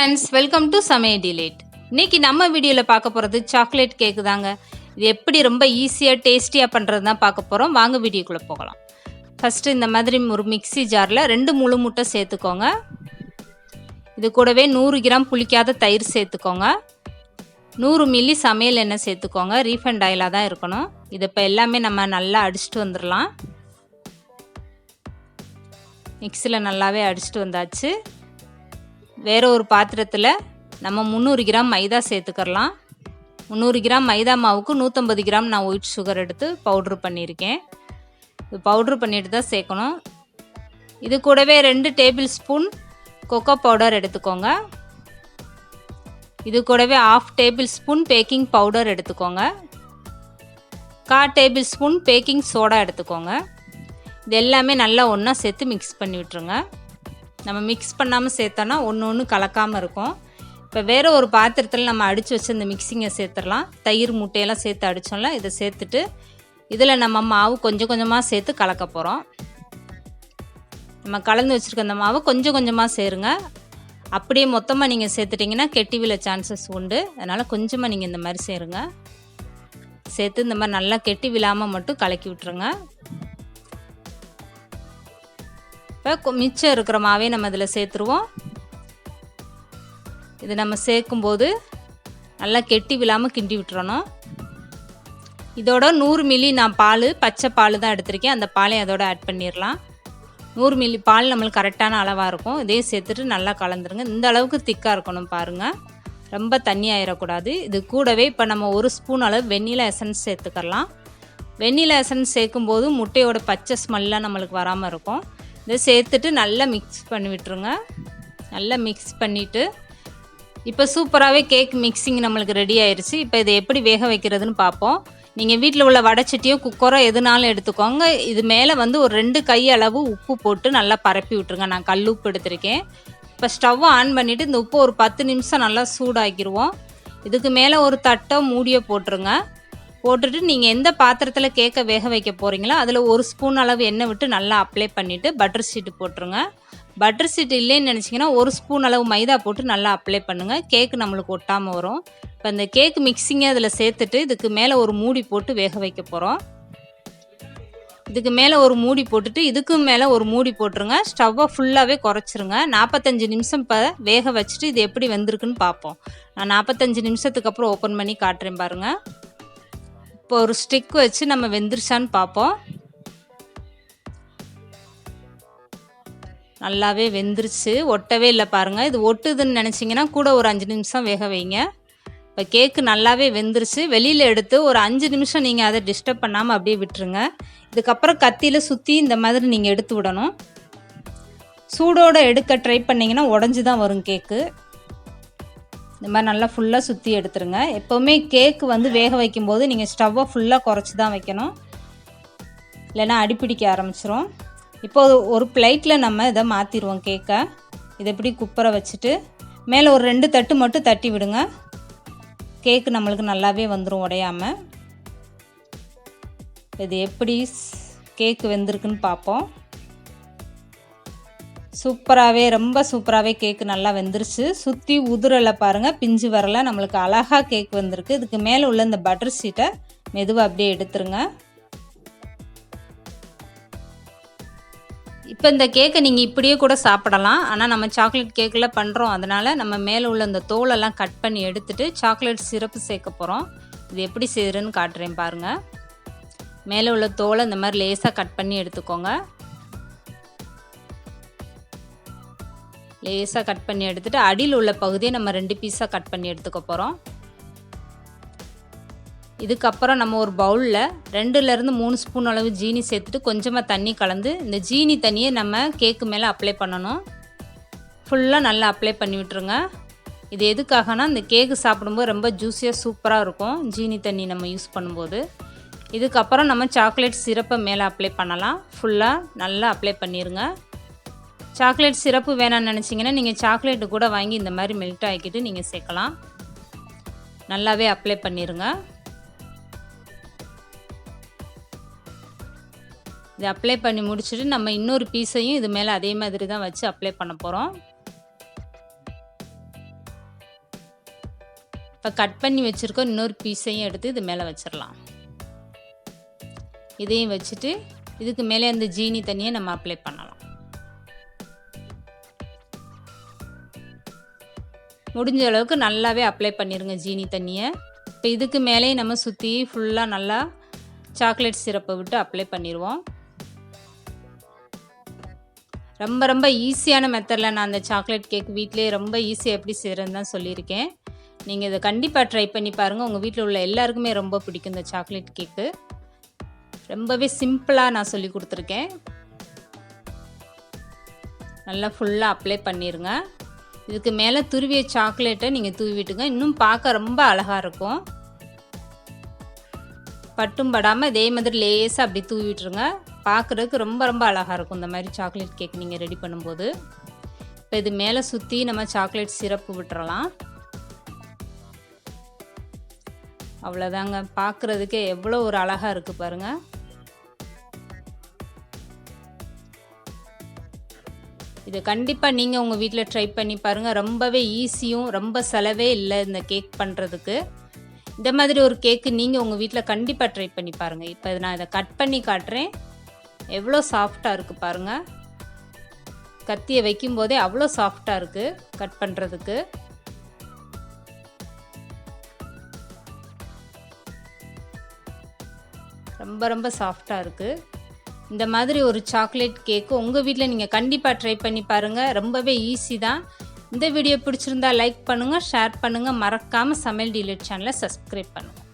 friends, welcome to Samayal Delight. இன்னைக்கு நம்ம வீடியோல பார்க்க போறது சாக்லேட் கேக் தாங்க. இது எப்படி ரொம்ப ஈஸியா டேஸ்டியா பண்றதுன்னு தான் பார்க்க போறோம். வாங்க வீடியோக்குள்ள போகலாம். ஃபர்ஸ்ட் இந்த மாதிரி ஒரு மிக்ஸி ஜார்ல 2 முழு முட்டை சேர்த்துக்கோங்க. இது கூடவே 100 கிராம் புளிக்காத தயிர் சேர்த்துக்கோங்க. 100 மில்லி சமையல் எண்ணெய் சேர்த்துக்கோங்க. ரீஃபைண்ட் ஆயிலா தான் இருக்கணும். இது இப்ப எல்லாமே நம்ம நல்லா அடிச்சிட்டு வந்துறலாம். மிக்ஸில நல்லாவே அடிச்சிட்டு வந்தாச்சு. வேற ஒரு பாத்திரத்தில் நம்ம 300 கிராம் மைதா சேர்த்துக்கலாம். 300 கிராம் மைதா மாவுக்கு 150 கிராம் நான் ஒயிட் சுகர் எடுத்து பவுட்ரு பண்ணியிருக்கேன். இது பவுட்ரு பண்ணிட்டு தான் சேர்க்கணும். இது கூடவே 2 டேபிள் ஸ்பூன் கொக்கோ பவுடர் எடுத்துக்கோங்க. இது கூடவே 1/2 டேபிள் ஸ்பூன் பேக்கிங் பவுடர் எடுத்துக்கோங்க. 1/4 டேபிள் ஸ்பூன் பேக்கிங் சோடா எடுத்துக்கோங்க. இது எல்லாமே நல்லா ஒன்றா சேர்த்து மிக்ஸ் பண்ணி விட்டுருங்க. நம்ம மிக்ஸ் பண்ணாமல் சேர்த்தோன்னா ஒன்று கலக்காமல் இருக்கும். இப்போ வேறு ஒரு பாத்திரத்தில் நம்ம அடித்து வச்சு இந்த மிக்ஸிங்கை சேர்த்துடலாம். தயிர் முட்டையெல்லாம் சேர்த்து அடித்தோம்ல, இதை சேர்த்துட்டு இதில் நம்ம மாவு கொஞ்சம் கொஞ்சமாக சேர்த்து கலக்க போகிறோம். நம்ம கலந்து வச்சுருக்க அந்த மாவு கொஞ்சம் கொஞ்சமாக சேருங்க. அப்படியே மொத்தமாக நீங்கள் சேர்த்துட்டிங்கன்னா கெட்டி விழ சான்சஸ் உண்டு. அதனால் கொஞ்சமாக நீங்கள் இந்த மாதிரி சேருங்க. சேர்த்து இந்த மாதிரி நல்லா கெட்டி விழாமல் மட்டும் கலக்கி விட்டுருங்க. இப்போ மிச்சம் இருக்கிற மாவே நம்ம இதில் சேர்த்துருவோம். இது நம்ம சேர்க்கும்போது நல்லா கெட்டி விழாமல் கிண்டி விட்டுறணும். இதோட 100 மில்லி நான் பால், பச்சை பால் தான் எடுத்திருக்கேன். அந்த பாலையும் அதோட ஆட் பண்ணிடலாம். 100 மில்லி பால் நம்மளுக்கு கரெக்டான அளவாக இருக்கும். இதே சேர்த்துட்டு நல்லா கலந்துருங்க. இந்த அளவுக்கு திக்காக இருக்கணும் பாருங்கள். ரொம்ப தண்ணி ஆயிடக்கூடாது. இது கூடவே இப்போ நம்ம 1 ஸ்பூன் அளவு வெண்ணிலா எசன்ஸ் சேர்த்துக்கலாம். வெண்ணிலா எசன்ஸ் சேர்க்கும்போது முட்டையோட பச்சை ஸ்மெல்லாம் நம்மளுக்கு வராமல் இருக்கும். இதை சேர்த்துட்டு நல்லா மிக்ஸ் பண்ணி விட்டுருங்க. நல்லா மிக்ஸ் பண்ணிவிட்டு இப்போ சூப்பராகவே கேக் மிக்ஸிங் நம்மளுக்கு ரெடி ஆயிடுச்சு. இப்போ இதை எப்படி வேக வைக்கிறதுன்னு பார்ப்போம். நீங்கள் வீட்டில் உள்ள வடைச்சட்டியோ குக்கரோ எதுனாலும் எடுத்துக்கோங்க. இது மேலே ஒரு 2 கை அளவு உப்பு போட்டு நல்லா பரப்பி விட்டுருங்க. நான் கல் உப்பு எடுத்திருக்கேன். இப்போ ஸ்டவ்வை ஆன் பண்ணிவிட்டு இந்த உப்பு ஒரு 10 நிமிஷம் நல்லா சூடாக்கிடுவோம். இதுக்கு மேலே ஒரு தட்டோ மூடியோ போட்டுருங்க. போட்டுட்டு நீங்கள் எந்த பாத்திரத்தில் கேக்கை வேக வைக்க போகிறீங்களோ அதில் 1 ஸ்பூன் அளவு எண்ணெய் விட்டு நல்லா அப்ளை பண்ணிவிட்டு பட்டர் ஷீட்டு போட்டுருங்க. பட்டர் ஷீட் இல்லைன்னு நினச்சிங்கன்னா 1 ஸ்பூன் அளவு மைதா போட்டு நல்லா அப்ளை பண்ணுங்கள். கேக்கு நம்மளுக்கு ஒட்டாமல் வரும். இப்போ இந்த கேக் மிக்ஸிங்கை அதில் சேர்த்துட்டு இதுக்கு மேலே ஒரு மூடி போட்டு வேக வைக்க போகிறோம். இதுக்கு மேலே ஒரு மூடி போட்டுட்டு இதுக்கு மேலே ஒரு மூடி போட்டுருங்க. ஸ்டவ்வை ஃபுல்லாகவே குறைச்சிருங்க. 45 நிமிஷம் இப்போ வேக வச்சுட்டு இது எப்படி வெந்திருக்குன்னு பார்ப்போம். நான் 45 நிமிஷத்துக்கு அப்புறம் ஓப்பன் பண்ணி காட்டுறேன் பாருங்கள். இப்போ ஒரு ஸ்டிக் வச்சு நம்ம வெந்துருச்சான்னு பார்ப்போம். நல்லாவே வெந்துருச்சு, ஒட்டவே இல்லை பாருங்கள். இது ஒட்டுதுன்னு நினச்சிங்கன்னா கூட ஒரு 5 நிமிஷம் வேக வைங்க. இப்போ கேக்கு நல்லாவே வெந்துருச்சு. வெளியில் எடுத்து ஒரு 5 நிமிஷம் நீங்கள் அதை டிஸ்டர்ப் பண்ணாமல் அப்படியே விட்டுருங்க. இதுக்கப்புறம் கத்தியில் சுற்றி இந்த மாதிரி நீங்கள் எடுத்து விடணும். சூடோடு எடுக்க ட்ரை பண்ணிங்கன்னா உடஞ்சி தான் வரும் கேக்கு. இந்த மாதிரி நல்லா ஃபுல்லாக சுற்றி எடுத்துருங்க. எப்போவுமே கேக்கு வேக வைக்கும்போது நீங்கள் ஸ்டவ்வை ஃபுல்லாக குறைச்சி தான் வைக்கணும், இல்லைன்னா அடிப்பிடிக்க ஆரம்பிச்சிரும். இப்போது ஒரு பிளேட்டில் நம்ம இதை மாற்றிடுவோம் கேக்கை. இதை எப்படி குப்பரை வச்சுட்டு மேலே ஒரு 2 தட்டு மட்டும் தட்டி விடுங்க. கேக்கு நம்மளுக்கு நல்லாவே வந்துடும் உடையாமல். இது எப்படி கேக்கு வெந்திருக்குன்னு பார்ப்போம். சூப்பராகவே ரொம்ப சூப்பராகவே கேக்கு நல்லா வெந்துருச்சு. சுற்றி உதிரலை பாருங்கள், பிஞ்சு வரலை. நம்மளுக்கு அழகாக கேக் வந்திருக்கு. இதுக்கு மேலே உள்ள இந்த பட்டர் ஷீட்டை மெதுவாக அப்படியே எடுத்துருங்க. இப்போ இந்த கேக்கை நீங்கள் இப்படியே கூட சாப்பிடலாம். ஆனால் நம்ம சாக்லேட் கேக்கில் பண்ணுறோம், அதனால் நம்ம மேலே உள்ள இந்த தோலெல்லாம் கட் பண்ணி எடுத்துகிட்டு சாக்லேட் சிரப்பு சேர்க்க போகிறோம். இது எப்படி செய்கிறேன்னு காட்டுறேன் பாருங்கள். மேலே உள்ள தோலை இந்த மாதிரி லேசாக கட் பண்ணி எடுத்துக்கோங்க. லேசாக கட் பண்ணி எடுத்துகிட்டு அடியில் உள்ள பகுதியை நம்ம 2 பீஸாக கட் பண்ணி எடுத்துக்க போகிறோம். இதுக்கப்புறம் நம்ம ஒரு பவுலில் 2லேருந்து 3 ஸ்பூன் அளவு ஜீனி சேர்த்துட்டு கொஞ்சமாக தண்ணி கலந்து இந்த ஜீனி தண்ணியை நம்ம கேக்கு மேலே அப்ளை பண்ணணும். ஃபுல்லாக நல்லா அப்ளை பண்ணி விட்டுருங்க. இது எதுக்காகனா இந்த கேக்கு சாப்பிடும்போது ரொம்ப ஜூஸியாக சூப்பராக இருக்கும் ஜீனி தண்ணி நம்ம யூஸ் பண்ணும்போது. இதுக்கப்புறம் நம்ம சாக்லேட் சிரப்பை மேலே அப்ளை பண்ணலாம். ஃபுல்லாக நல்லா அப்ளை பண்ணிடுங்க. சாக்லேட் சிரப்பு வேணான்னு நினச்சிங்கன்னா நீங்கள் சாக்லேட்டு கூட வாங்கி இந்த மாதிரி மெல்ட் ஆக்கிட்டு நீங்கள் சேர்க்கலாம். நல்லாவே அப்ளை பண்ணிடுங்க. இதை அப்ளை பண்ணி முடிச்சுட்டு நம்ம இன்னொரு பீஸையும் இது மேலே அதே மாதிரி தான் வச்சு அப்ளை பண்ண போகிறோம். இப்போ கட் பண்ணி வச்சுருக்கோம் இன்னொரு பீஸையும் எடுத்து இது மேலே வச்சிடலாம். இதையும் வச்சுட்டு இதுக்கு மேலே அந்த ஜீனி தண்ணியை நம்ம அப்ளை பண்ணலாம். முடிஞ்ச அளவுக்கு நல்லாவே அப்ளை பண்ணிடுங்க ஜீனி தண்ணியை. இப்போ இதுக்கு மேலே நம்ம சுற்றி ஃபுல்லாக நல்லா சாக்லேட் சிரப்பை விட்டு அப்ளை பண்ணிடுவோம். ரொம்ப ரொம்ப ஈஸியான மெத்தடில் நான் அந்த சாக்லேட் கேக் வீட்டிலே ரொம்ப ஈஸியாக எப்படி செய்கிறேன்னு தான் சொல்லியிருக்கேன். நீங்கள் இதை கண்டிப்பாக ட்ரை பண்ணி பாருங்கள். உங்கள் வீட்டில் உள்ள எல்லாருக்குமே ரொம்ப பிடிக்கும் இந்த சாக்லேட் கேக்கு. ரொம்பவே சிம்பிளாக நான் சொல்லி கொடுத்துருக்கேன். நல்லா ஃபுல்லாக அப்ளை பண்ணிடுங்க. இதுக்கு மேலே துருவிய சாக்லேட்டை நீங்கள் தூவி விட்டுங்க. இன்னும் பார்க்க ரொம்ப அழகாக இருக்கும். பட்டும் படாமல் இதே மாதிரி லேசாக அப்படி தூவி விட்டுருங்க. பார்க்குறதுக்கு ரொம்ப ரொம்ப அழகாக இருக்கும் இந்த மாதிரி சாக்லேட் கேக் நீங்கள் ரெடி பண்ணும்போது. இப்போ இது மேலே சுற்றி நம்ம சாக்லேட் சிரப்பு விட்டுறலாம். அவ்வளோதாங்க, பார்க்குறதுக்கே எவ்வளோ ஒரு அழகாக இருக்குது பாருங்கள். இதை கண்டிப்பாக நீங்கள் உங்கள் வீட்டில் ட்ரை பண்ணி பாருங்கள். ரொம்பவே ஈஸியும் ரொம்ப செலவே இல்லை இந்த கேக் பண்ணுறதுக்கு. இந்த மாதிரி ஒரு கேக்கு நீங்கள் உங்கள் வீட்டில் கண்டிப்பாக ட்ரை பண்ணி பாருங்கள். இப்போ நான் இதை கட் பண்ணி காட்டுறேன். எவ்வளோ சாஃப்டாக இருக்குது பாருங்கள். கத்தியை வைக்கும்போதே அவ்வளோ சாஃப்டாக இருக்குது கட் பண்ணுறதுக்கு. ரொம்ப ரொம்ப சாஃப்டாக இருக்குது. இந்த மாதிரி ஒரு சாக்லேட் கேக்கு உங்கள் வீட்டில் நீங்கள் கண்டிப்பாக ட்ரை பண்ணி பாருங்கள். ரொம்பவே ஈஸி தான். இந்த வீடியோ பிடிச்சிருந்தா லைக் பண்ணுங்கள், ஷேர் பண்ணுங்கள். மறக்காமல் சமையல் டிலைட் சேனலை சப்ஸ்கிரைப் பண்ணுங்கள்.